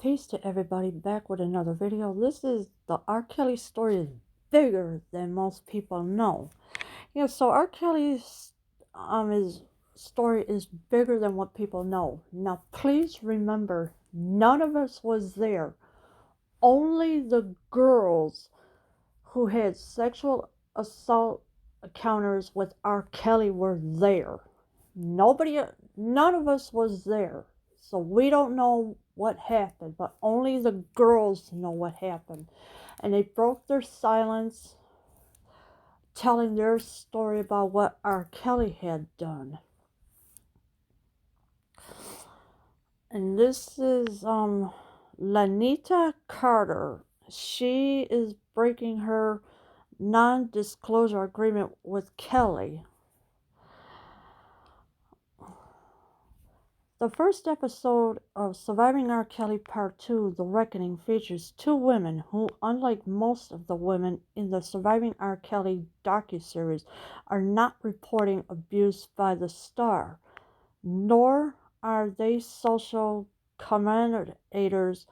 Peace to everybody, back with another video. This is the R. Kelly story is bigger than most people know. So R. Kelly's his story is bigger than what people know. Now please remember, none of us was there. Only the girls who had sexual assault encounters with R. Kelly were there. None of us was there. So we don't know what happened, but only the girls know what happened. And they broke their silence, telling their story about what R. Kelly had done. And this is Lanita Carter. She is breaking her non-disclosure agreement with Kelly. The first episode of Surviving R. Kelly Part 2, The Reckoning, features two women who, unlike most of the women in the Surviving R. Kelly docuseries, are not reporting abuse by the star, nor are they social commentators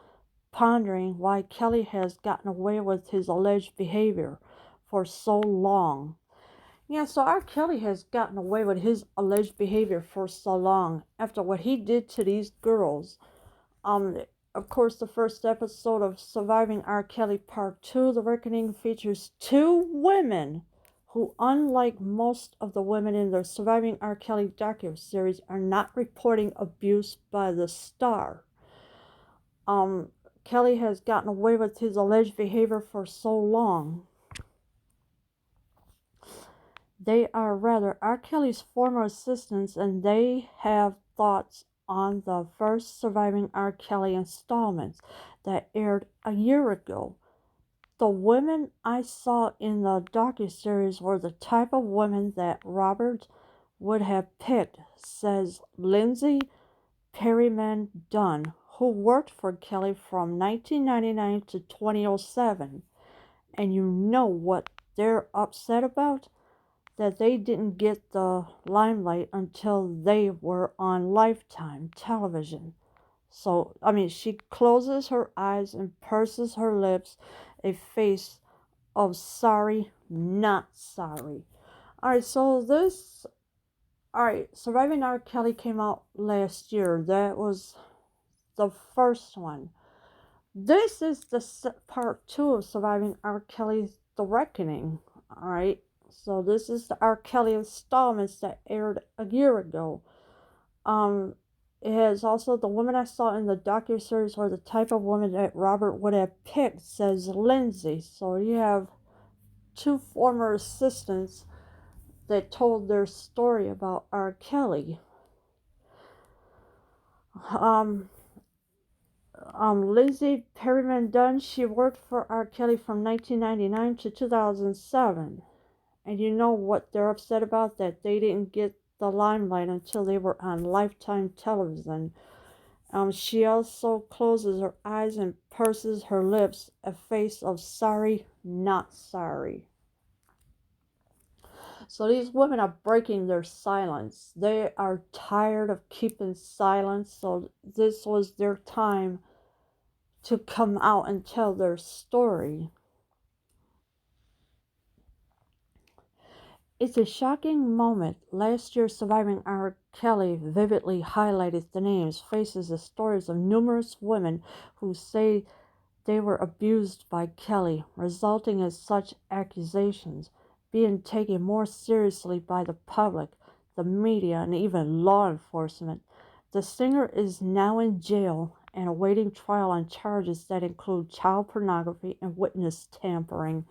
pondering why Kelly has gotten away with his alleged behavior for so long. So R. Kelly has gotten away with his alleged behavior for so long after what he did to these girls. Of course, the first episode of Surviving R. Kelly Part 2, The Reckoning, features two women who, unlike most of the women in the Surviving R. Kelly docuseries, are not reporting abuse by the star. Kelly has gotten away with his alleged behavior for so long. They are rather R. Kelly's former assistants, and they have thoughts on the first Surviving R. Kelly installments that aired a year ago. The women I saw in the docuseries were the type of women that Robert would have picked, says Lindsay Perryman Dunn, who worked for Kelly from 1999 to 2007. And you know what they're upset about? That they didn't get the limelight until they were on Lifetime television. So, she closes her eyes and purses her lips, a face of sorry, not sorry. Alright, Surviving R. Kelly came out last year. That was the first one. This is the part 2 of Surviving R. Kelly's The Reckoning. Alright. So this is the R. Kelly installments that aired a year ago. It has also the woman I saw in the docuseries were the type of woman that Robert would have picked, says Lindsay. So you have two former assistants that told their story about R. Kelly. Lindsay Perryman Dunn, she worked for R. Kelly from 1999 to 2007. And you know what they're upset about? That they didn't get the limelight until they were on Lifetime television. She also closes her eyes and purses her lips, a face of sorry, not sorry. So these women are breaking their silence. They are tired of keeping silence, so this was their time to come out and tell their story. It's a shocking moment. Last year, Surviving R. Kelly vividly highlighted the names, faces, and stories of numerous women who say they were abused by Kelly, resulting in such accusations being taken more seriously by the public, the media, and even law enforcement. The singer is now in jail and awaiting trial on charges that include child pornography and witness tampering.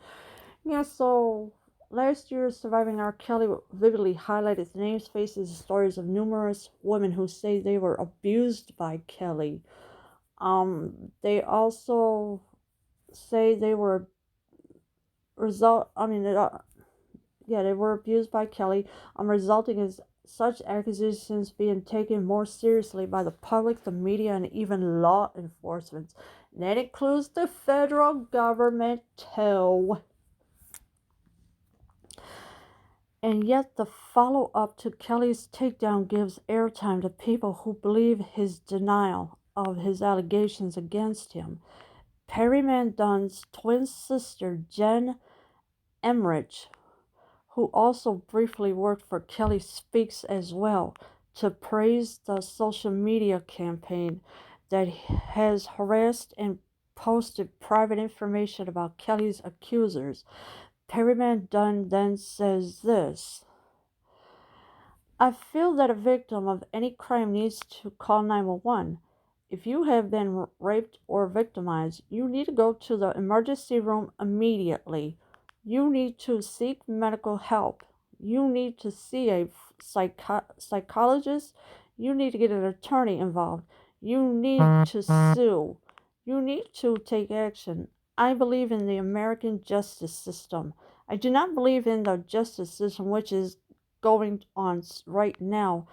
So last year, Surviving R. Kelly vividly highlighted the names, faces, and stories of numerous women who say they were abused by Kelly. They also say they were they were abused by Kelly, resulting in such accusations being taken more seriously by the public, the media, and even law enforcement. And that includes the federal government too. And yet the follow-up to Kelly's takedown gives airtime to people who believe his denial. of his allegations against him. Perryman Dunn's twin sister, Jen Emmerich, who also briefly worked for Kelly Speaks as well, to praise the social media campaign that has harassed and posted private information about Kelly's accusers. Perryman Dunn then says this: I feel that a victim of any crime needs to call 911. If you have been raped or victimized, you need to go to the emergency room immediately. You need to seek medical help. You need to see a psychologist. You need to get an attorney involved. You need to sue. You need to take action. I believe in the American justice system. I do not believe in the justice system which is going on right now,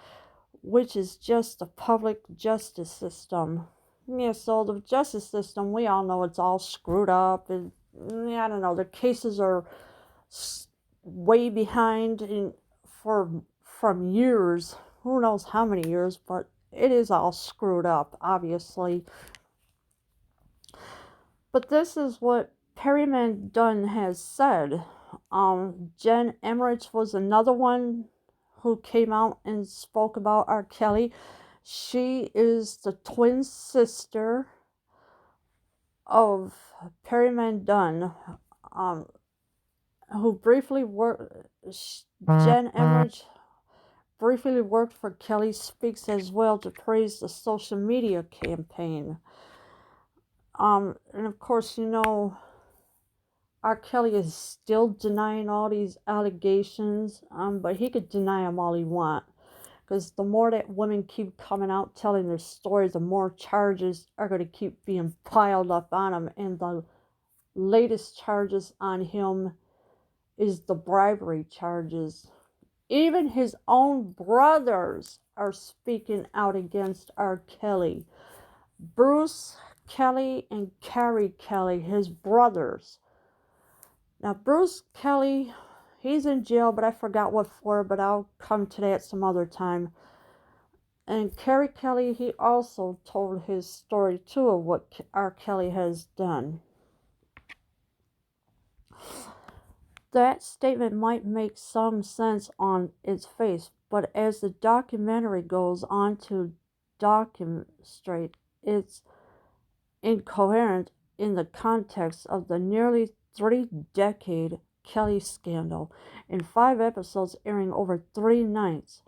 which is just the public justice system. Yeah, so the justice system, we all know it's all screwed up, and I don't know, the cases are way behind from years, who knows how many years, but it is all screwed up, obviously. But this is what Perryman Dunn has said. Jen Emmerich was another one who came out and spoke about R. Kelly. She is the twin sister of Perryman Dunn, who briefly worked. Jen Emmerich briefly worked for Kelly Speaks as well to praise the social media campaign. And of course, you know, R. Kelly is still denying all these allegations, but he could deny them all he wants. Because the more that women keep coming out telling their stories, the more charges are going to keep being piled up on him. And the latest charges on him is the bribery charges. Even his own brothers are speaking out against R. Kelly. Bruce Kelly and Carrie Kelly, his brothers. Now, Bruce Kelly, he's in jail, but I forgot what for, but I'll come to that some other time. And Carrie Kelly, he also told his story too of what R. Kelly has done. That statement might make some sense on its face, but as the documentary goes on to demonstrate, it's incoherent in the context of the nearly 3-decade Kelly scandal, in 5 episodes airing over 3 nights,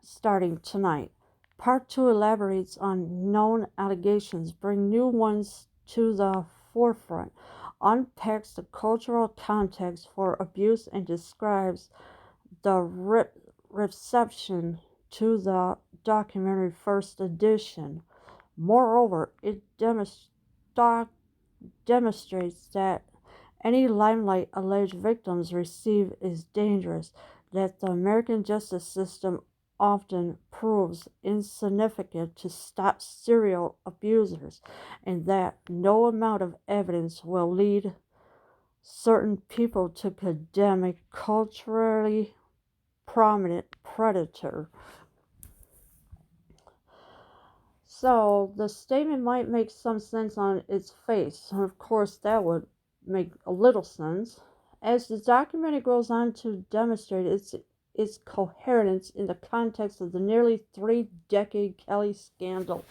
starting tonight. Part 2 elaborates on known allegations, bring new ones to the forefront, unpacks the cultural context for abuse, and describes the reception to the documentary first edition. Moreover, it demonstrates that any limelight alleged victims receive is dangerous, that the American justice system often proves insignificant to stop serial abusers, and that no amount of evidence will lead certain people to condemn a culturally prominent predator. So the statement might make some sense on its face, and of course that would make a little sense. As the documentary goes on to demonstrate its coherence in the context of the nearly 3-decade Kelly scandal.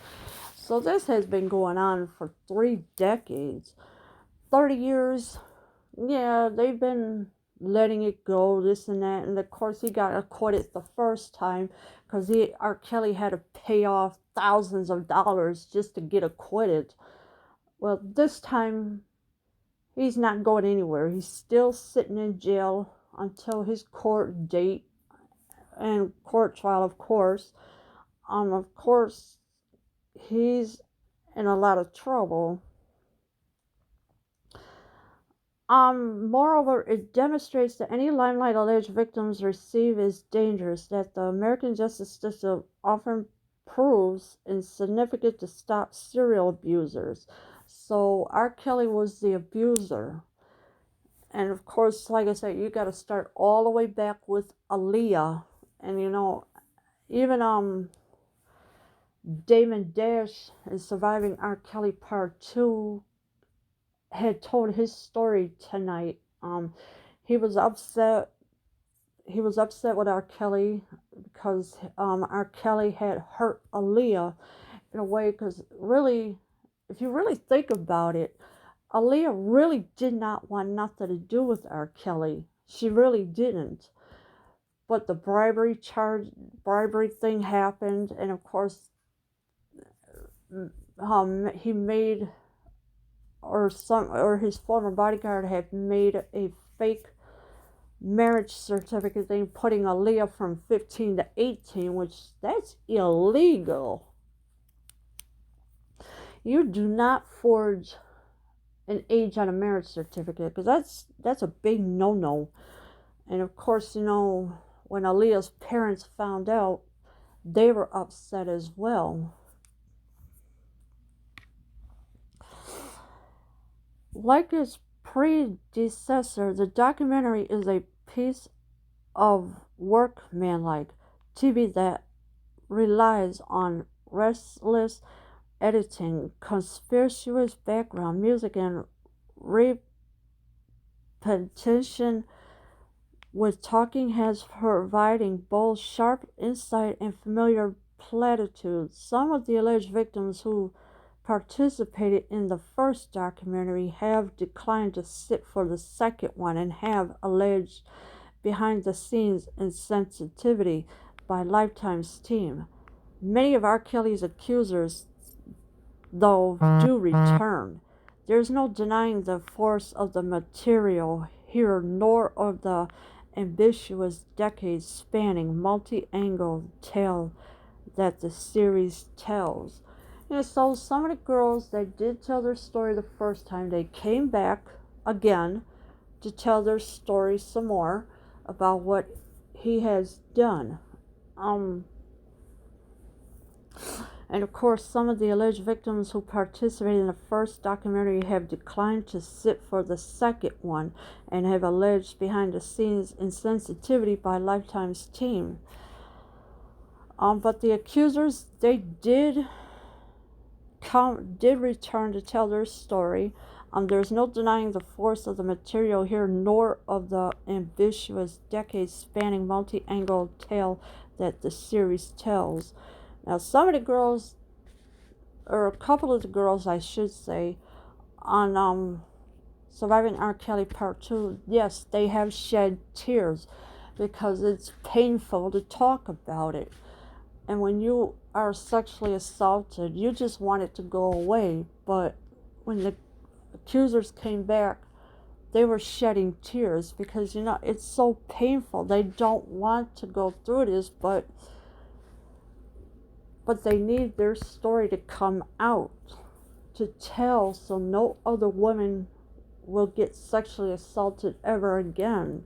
So this has been going on for 3 decades. 30 years, yeah, they've been letting it go, this and that, and of course he got acquitted the first time because R. Kelly had to pay off thousands of dollars just to get acquitted. Well, this time he's not going anywhere. He's still sitting in jail until his court date and court trial, of course. Of course, he's in a lot of trouble. Moreover, it demonstrates that any limelight alleged victims receive is dangerous, that the American justice system often proves insignificant to stop serial abusers. So R. Kelly was the abuser. And of course, like I said, you got to start all the way back with Aaliyah. And you know, even Damon Dash in Surviving R. Kelly Part 2 had told his story tonight. He was upset. He was upset with R. Kelly because R. Kelly had hurt Aaliyah in a way. Because really, if you really think about it, Aaliyah really did not want nothing to do with R. Kelly. She really didn't. But the bribery thing happened, and of course, he made or his former bodyguard had made a fake marriage certificate thing, putting Aaliyah from 15 to 18, which that's illegal. You do not forge an age on a marriage certificate because that's a big no-no. And of course, when Aaliyah's parents found out, they were upset as well. Like its predecessor, the documentary is a piece of workmanlike TV that relies on restless editing, conspicuous background music, and repetition, with talking heads providing both sharp insight and familiar platitudes. Some of the alleged victims who participated in the first documentary have declined to sit for the second one and have alleged behind the scenes insensitivity by Lifetime's team. Many of R. Kelly's accusers, though, do return. There's no denying the force of the material here, nor of the ambitious decades spanning multi-angle tale that the series tells. So some of the girls that did tell their story the first time, they came back again to tell their story some more about what he has done. And of course, some of the alleged victims who participated in the first documentary have declined to sit for the second one and have alleged behind the scenes insensitivity by Lifetime's team. But the accusers, they did return to tell their story. There's no denying the force of the material here, nor of the ambitious decades spanning multi-angle tale that the series tells. Now, some of the girls, or a couple of the girls, I should say, on Surviving R. Kelly Part 2, yes, they have shed tears because it's painful to talk about it. And when you are sexually assaulted, you just want it to go away. But when the accusers came back, they were shedding tears because, it's so painful. They don't want to go through this, but they need their story to come out, to tell, so no other woman will get sexually assaulted ever again.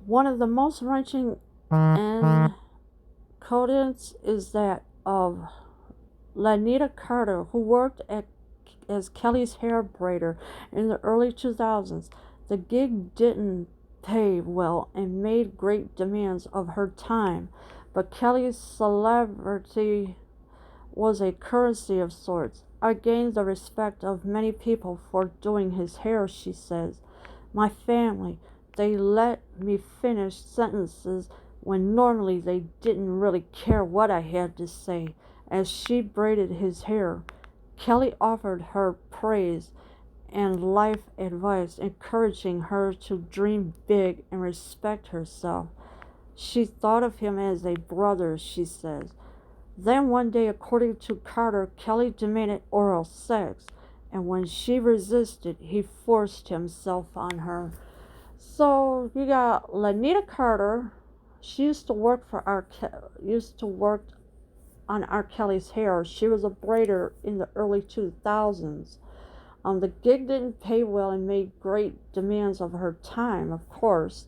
One of the most wrenching incidents is that of Lanita Carter, who worked as Kelly's hair braider in the early 2000s. The gig didn't pay well and made great demands of her time, but Kelly's celebrity was a currency of sorts. I gained the respect of many people for doing his hair, she says. My family, they let me finish sentences when normally they didn't really care what I had to say. As she braided his hair, Kelly offered her praise and life advice, encouraging her to dream big and respect herself. She thought of him as a brother, she says. Then one day, according to Carter, Kelly demanded oral sex, and when she resisted, he forced himself on her. So you got Lanita Carter. She used to work on R. Kelly's hair. She was a braider in the early 2000s. The gig didn't pay well and made great demands of her time, of course.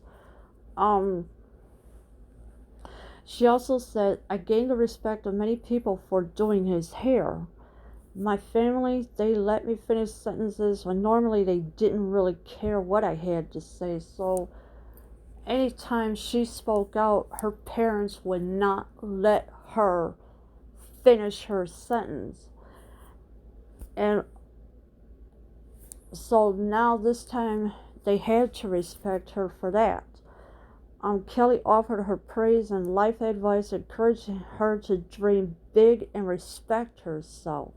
She also said, I gained the respect of many people for doing his hair. My family, they let me finish sentences when normally they didn't really care what I had to say. So, anytime she spoke out, her parents would not let her finish her sentence. And so now this time they had to respect her for that. Kelly offered her praise and life advice, encouraging her to dream big and respect herself.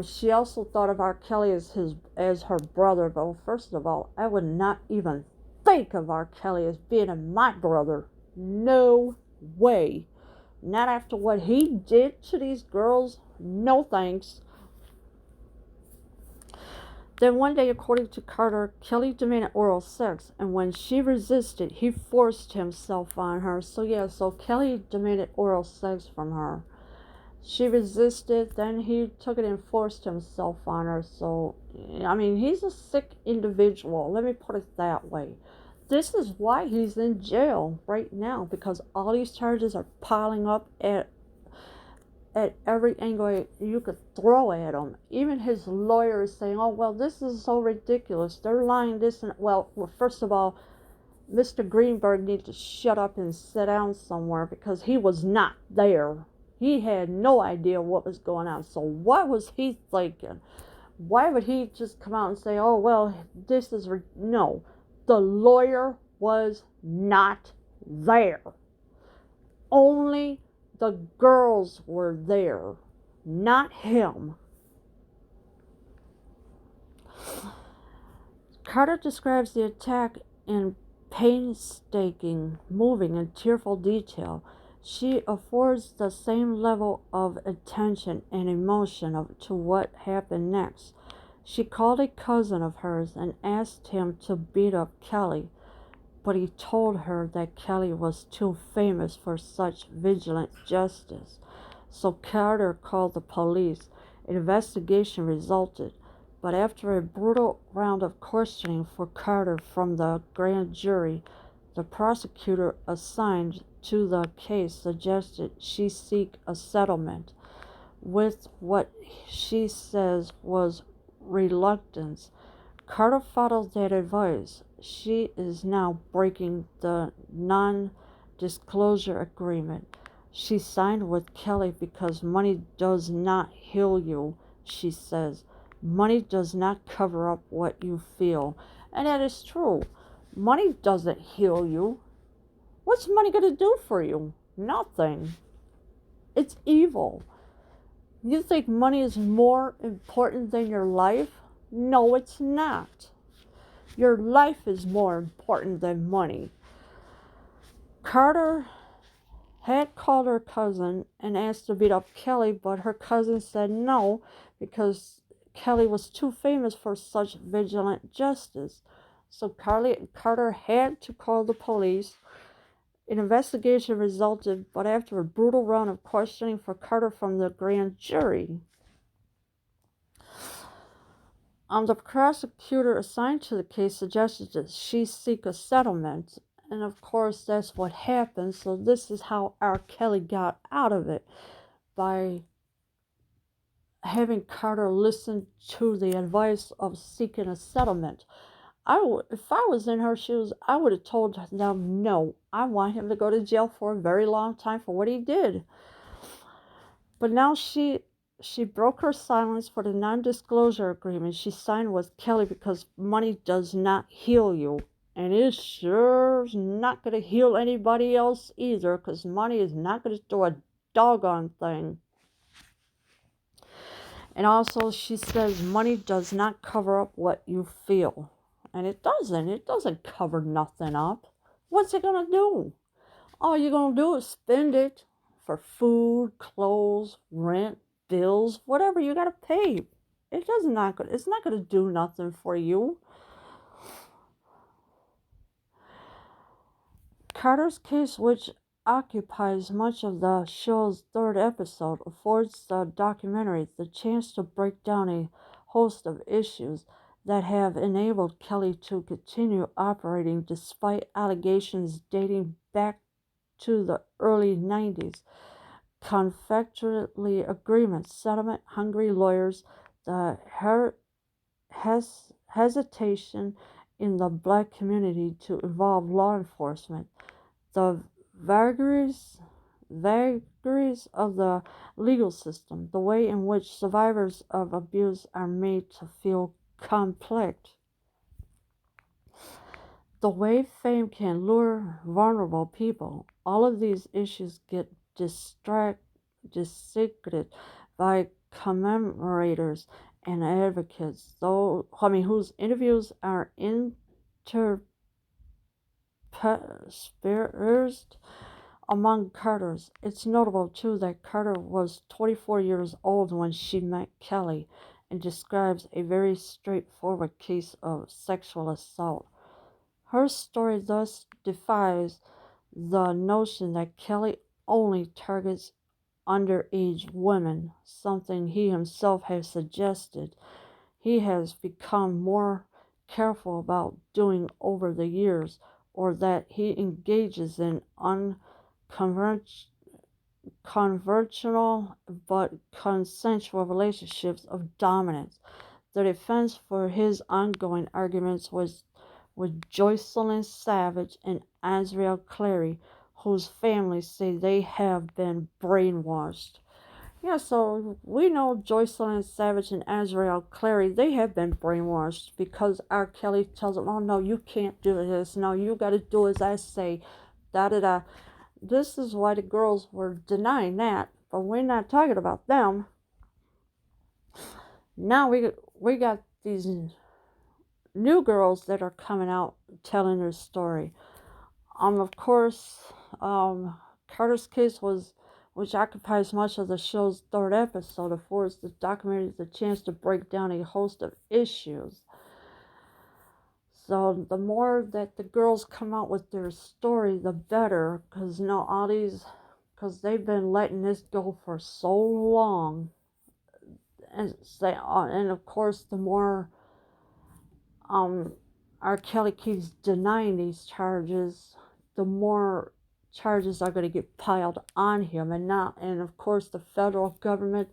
She also thought of R. Kelly as her brother, but first of all, I would not even think of R. Kelly as being my brother. No way. Not after what he did to these girls. No thanks. Then one day, according to Carter, Kelly demanded oral sex, and when she resisted, he forced himself on her. So Kelly demanded oral sex from her. She resisted, then he took it and forced himself on her. So, I mean, he's a sick individual. Let me put it that way. This is why he's in jail right now, because all these charges are piling up at every angle you could throw at him. Even his lawyer is saying, oh, well, this is so ridiculous. They're lying this and, well, first of all, Mr. Greenberg needs to shut up and sit down somewhere because he was not there. He had no idea what was going on. So what was he thinking? Why would he just come out and say, oh, well, this is... No. The lawyer was not there. Only the girls were there, not him. Carter describes the attack in painstaking, moving, and tearful detail. She affords the same level of attention and emotion to what happened next. She called a cousin of hers and asked him to beat up Kelly, but he told her that Kelly was too famous for such vigilant justice. So Carter called the police. An investigation resulted, but after a brutal round of questioning for Carter from the grand jury, the prosecutor assigned to the case suggested she seek a settlement. With what she says was reluctance, Carter followed that advice. She is now breaking the non-disclosure agreement she signed with Kelly because money does not heal you, she says. Money does not cover up what you feel. And that is true. Money doesn't heal you. What's money going to do for you? Nothing. It's evil. You think money is more important than your life? No, it's not. Your life is more important than money. Carter had called her cousin and asked to beat up Kelly, but her cousin said no because Kelly was too famous for such vigilant justice. So Carter had to call the police. An investigation resulted, but after a brutal round of questioning for Carter from the grand jury, the prosecutor assigned to the case suggested that she seek a settlement, and of course that's what happened. So this is how R. Kelly got out of it, by having Carter listen to the advice of seeking a settlement. If I was in her shoes, I would have told them, no, I want him to go to jail for a very long time for what he did. But now she broke her silence for the non-disclosure agreement she signed with Kelly because money does not heal you. And it sure is not going to heal anybody else either, because money is not going to do a doggone thing. And also she says money does not cover up what you feel. And it doesn't. It doesn't cover nothing up. What's it going to do? All you're going to do is spend it for food, clothes, rent, bills, whatever you got to pay. It's not going to do nothing for you. Carter's case, which occupies much of the show's third episode, affords the documentary the chance to break down a host of issues that have enabled Kelly to continue operating despite allegations dating back to the early 90s. Confectionery agreements, settlement, hungry lawyers, the hesitation in the black community to involve law enforcement. The vagaries of the legal system, the way in which survivors of abuse are made to feel complex, the way fame can lure vulnerable people. All of these issues get dissected by commemorators and advocates, whose interviews are interspersed among Carter's. It's notable too that Carter was 24 years old when she met Kelly and describes a very straightforward case of sexual assault. Her story thus defies the notion that Kelly only targets underage women, something he himself has suggested he has become more careful about doing over the years, or that he engages in conventional but consensual relationships of dominance. The defense for his ongoing arguments was with Joycelyn Savage and Azriel Clary, whose families say they have been brainwashed. Yeah, so we know Joycelyn Savage and Azriel Clary, they have been brainwashed because R. Kelly tells them, oh no, you can't do this. No, you got to do as I say. Da da da. This is why the girls were denying that, but we're not talking about them. Now we got these new girls that are coming out telling their story. Of course, Carter's case which occupies much of the show's third episode, affords the documentary the chance to break down a host of issues. So the more that the girls come out with their story, the better, because because they've been letting this go for so long, and of course, the more R. Kelly keeps denying these charges, the more charges are going to get piled on him. And of course, the federal government,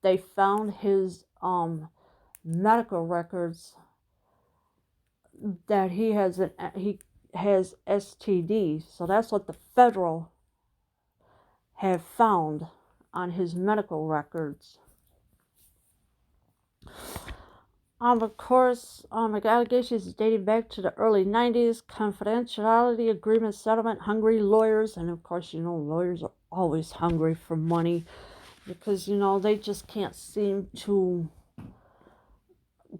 they found his medical records that he has STD. So that's what the federal have found on his medical records. Of course, allegations dating back to the early 90s, confidentiality agreement settlement, hungry lawyers, and of course, lawyers are always hungry for money because, they just can't seem to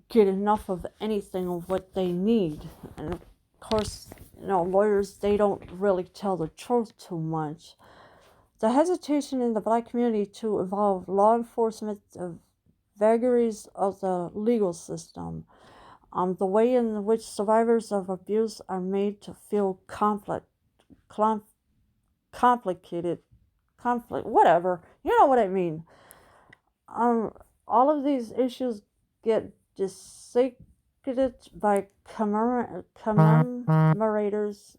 get enough of anything of what they need. And of course, lawyers, they don't really tell the truth too much. The hesitation in the black community to involve law enforcement, the vagaries of the legal system, the way in which survivors of abuse are made to feel whatever, you know what I mean. All of these issues get dissected by commemorators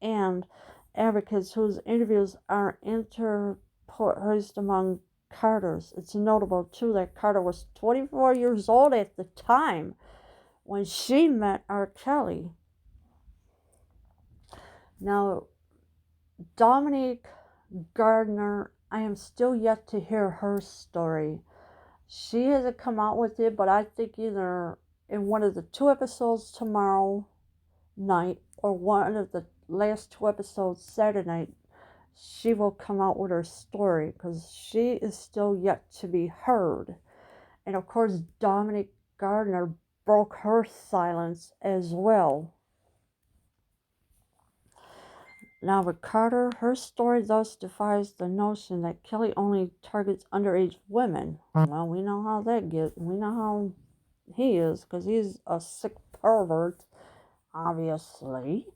and advocates whose interviews are interposed among Carter's. It's notable too that Carter was 24 years old at the time when she met R. Kelly. Now, Dominique Gardner, I am still yet to hear her story. She hasn't come out with it, but I think either in one of the 2 episodes tomorrow night or one of the last 2 episodes Saturday night, she will come out with her story because she is still yet to be heard. And of course, Dominique Gardner broke her silence as well. Now with Carter, her story thus defies the notion that Kelly only targets underage women. Well, we know how that gets. We know how he is, because he's a sick pervert, obviously.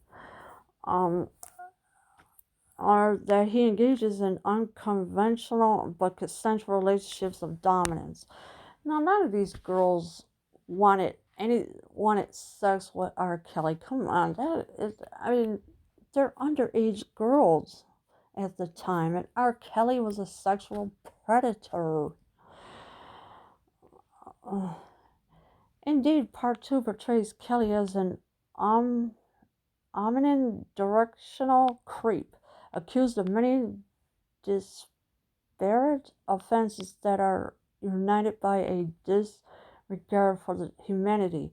Or that he engages in unconventional but consensual relationships of dominance. Now, none of these girls wanted sex with R. Kelly. Come on, they're underage girls at the time, and R. Kelly was a sexual predator. Indeed, part 2 portrays Kelly as an um, omnidirectional creep, accused of many disparate offenses that are united by a disregard for the humanity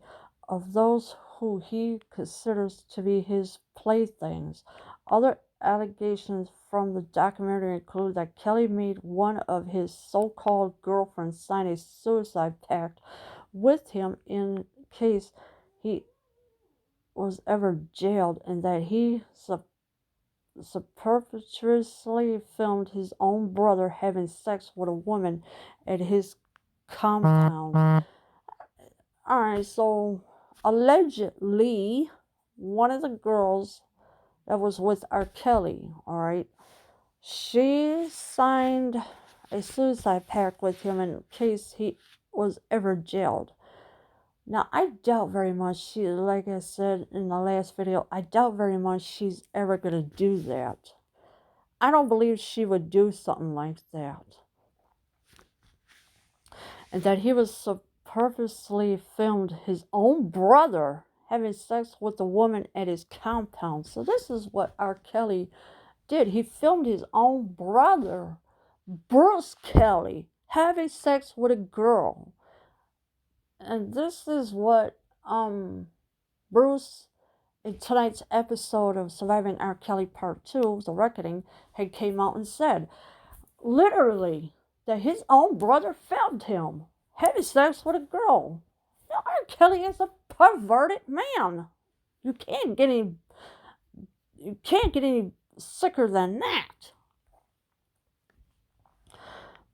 of those who he considers to be his playthings. Other allegations from the documentary include that Kelly made one of his so-called girlfriends sign a suicide pact with him in case he was ever jailed, and that he surreptitiously filmed his own brother having sex with a woman at his compound. Alright, so allegedly, one of the girls that was with R. Kelly, alright, she signed a suicide pact with him in case he was ever jailed. Now, I doubt very much like I said in the last video, I doubt very much she's ever going to do that. I don't believe she would do something like that. And that he was so purposely filmed his own brother having sex with a woman at his compound. So this is what R. Kelly did. He filmed his own brother, Bruce Kelly, having sex with a girl. And this is what Bruce, in tonight's episode of Surviving R. Kelly Part 2, The Reckoning, had came out and said, literally, that his own brother filmed him having sex with a girl. Now, R. Kelly is a perverted man. You can't get any sicker than that.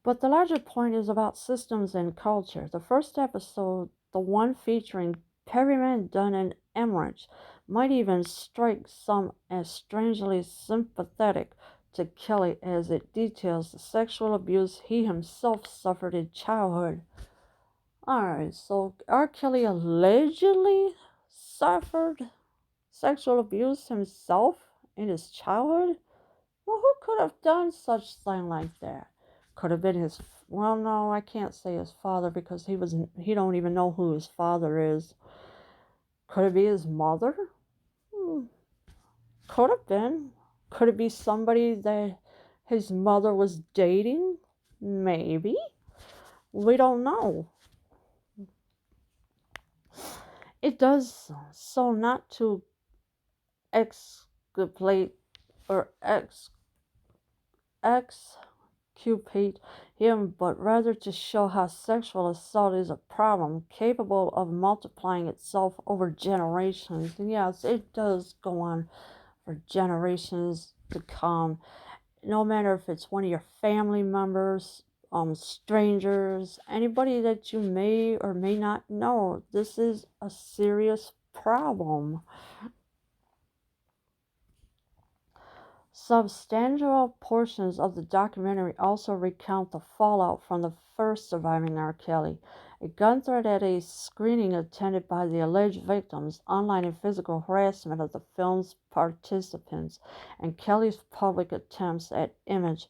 But the larger point is about systems and culture. The first episode, the one featuring Perryman, Dunn, and Emmerich, might even strike some as strangely sympathetic to Kelly as it details the sexual abuse he himself suffered in childhood. Alright, so R. Kelly allegedly suffered sexual abuse himself in his childhood? Well, who could have done such thing like that? Could have been his, well, no, I can't say his father because he don't even know who his father is. Could it be his mother? Could have been. Could it be somebody that his mother was dating? Maybe. We don't know. It does so not to exculpate or exculpate him, but rather to show how sexual assault is a problem capable of multiplying itself over generations. And yes, it does go on for generations to come. No matter if it's one of your family members, strangers, anybody that you may or may not know, this is a serious problem. Substantial portions of the documentary also recount the fallout from the first Surviving R. Kelly, a gun threat at a screening attended by the alleged victims, online and physical harassment of the film's participants, and Kelly's public attempts at image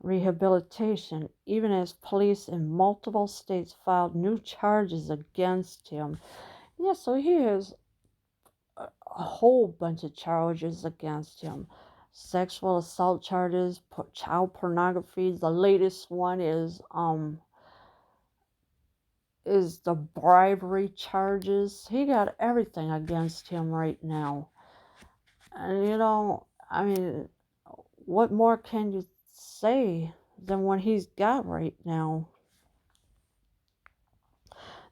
rehabilitation, even as police in multiple states filed new charges against him. Yeah, so he has a whole bunch of charges against him. Sexual assault charges, child pornography. The latest one is the bribery charges. He got everything against him right now. And I mean, what more can you say than what he's got right now?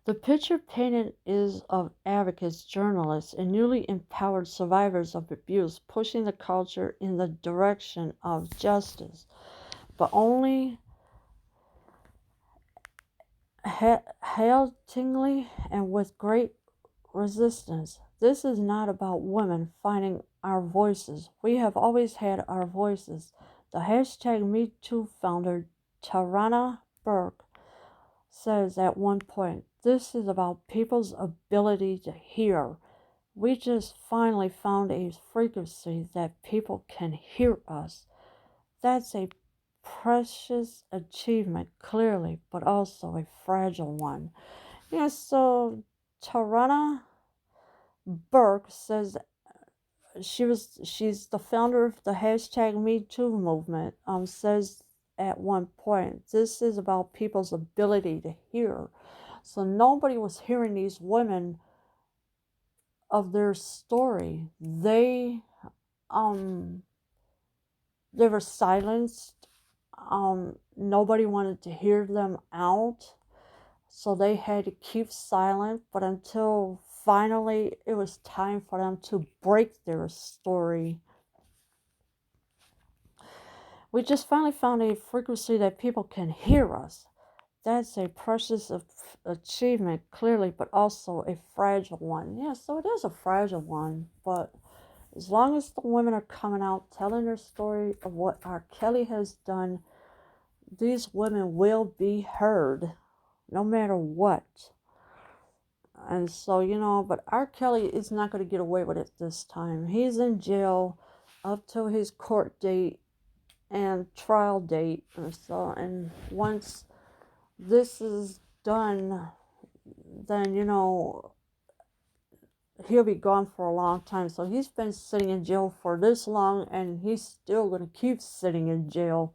The picture painted is of advocates, journalists, and newly empowered survivors of abuse pushing the culture in the direction of justice, but only haltingly and with great resistance. This is not about women finding our voices. We have always had our voices. The hashtag MeToo founder Tarana Burke says at one point, this is about people's ability to hear. We just finally found a frequency that people can hear us. That's a precious achievement, clearly, but also a fragile one. Yeah, so Tarana Burke says she's the founder of the hashtag Me Too movement. Says at one point, this is about people's ability to hear. So nobody was hearing these women of their story. Um they were silenced. Nobody wanted to hear them out, so they had to keep silent. But until finally it was time for them to break their story, we just finally found a frequency that people can hear us. That's a precious achievement, clearly, but also a fragile one. Yeah, so it is a fragile one, but as long as the women are coming out telling their story of what R. Kelly has done, these women will be heard no matter what. And so, but R. Kelly is not going to get away with it this time. He's in jail up till his court date and trial date. And once this is done, then, he'll be gone for a long time. So he's been sitting in jail for this long, and he's still going to keep sitting in jail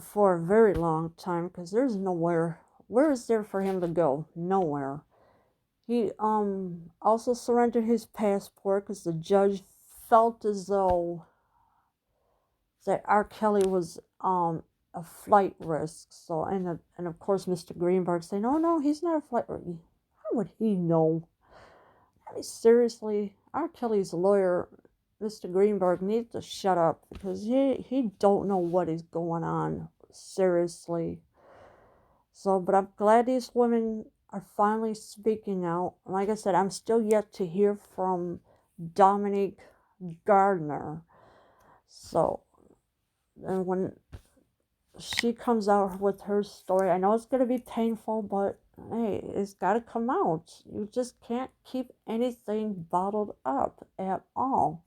for a very long time, because there's nowhere. Where is there for him to go? Nowhere. He also surrendered his passport because the judge felt as though that R. Kelly was a flight risk. So and of course Mr. Greenberg saying, "No, no, he's not a flight risk." How would he know? I mean, seriously, R. Kelly's lawyer, Mr. Greenberg, needs to shut up, because he don't know what is going on. Seriously. So, but I'm glad these women are finally speaking out. Like I said, I'm still yet to hear from Dominique Gardner. So, and when she comes out with her story, I know it's going to be painful, but hey, it's got to come out. You just can't keep anything bottled up at all.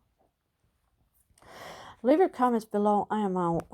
Leave your comments below. I am out.